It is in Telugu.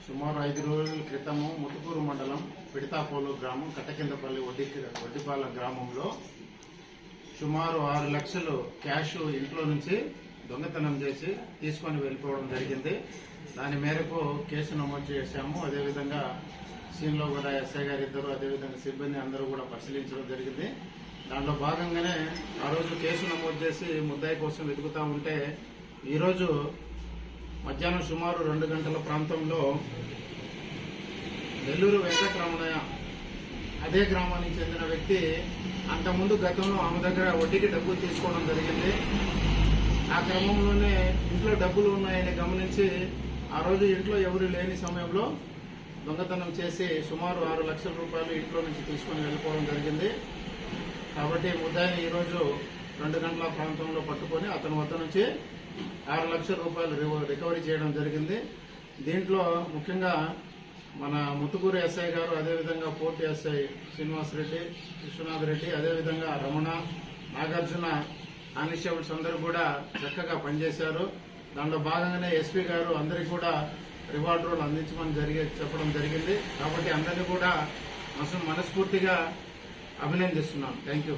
సుమారు 5 రోజుల క్రితము ముతుకూరు మండలం పిడతాపోలు గ్రామం కట్టకిందపల్లి ఒడ్డిపాలెం గ్రామంలో సుమారు 6 లక్షలు క్యాష్ ఇంట్లో నుంచి దొంగతనం చేసి తీసుకొని వెళ్ళిపోవడం జరిగింది. దాని మేరకు కేసు నమోదు చేశాము. అదేవిధంగా సీన్లో కూడా ఎస్ఐ గారు ఇద్దరు, అదేవిధంగా సిబ్బంది అందరూ కూడా పరిశీలించడం జరిగింది. దాంట్లో భాగంగానే ఆ రోజు కేసు నమోదు చేసి ముద్దాయి కోసం వెతుకుతూ ఉంటే ఈరోజు మధ్యాహ్నం సుమారు 2 గంటల ప్రాంతంలో నెల్లూరు వెంకటరమణయ్య అదే గ్రామానికి చెందిన వ్యక్తి అంతకుముందు గతంలో ఆమె దగ్గర వడ్డీకి డబ్బులు తీసుకోవడం జరిగింది. ఆ క్రమంలోనే ఇంట్లో డబ్బులు ఉన్నాయని గమనించి ఆ రోజు ఇంట్లో ఎవరు లేని సమయంలో దొంగతనం చేసి సుమారు 6 లక్షల రూపాయలు ఇంట్లో నుంచి తీసుకొని వెళ్ళిపోవడం జరిగింది. కాబట్టి ముద్దాయిని ఈరోజు 2 గంటల ప్రాంతంలో పట్టుకొని అతని వద్ద నుంచి 6 లక్షల రూపాయలు రికవరీ చేయడం జరిగింది. దీంట్లో ముఖ్యంగా మన ముతుకూరు ఎస్ఐ గారు, అదేవిధంగా పోర్టు ఎస్ఐ శ్రీనివాసరెడ్డి, విశ్వనాథ్ రెడ్డి, అదేవిధంగా రమణ, నాగార్జున కానిస్టేబుల్స్ అందరూ కూడా చక్కగా పనిచేశారు. దాంట్లో భాగంగానే ఎస్పీ గారు అందరికీ కూడా రివార్డ్ రోల్ అందించమని చెప్పడం జరిగింది. కాబట్టి అందరినీ కూడా మనస్ఫూర్తిగా అభినందిస్తున్నాను. Thank you.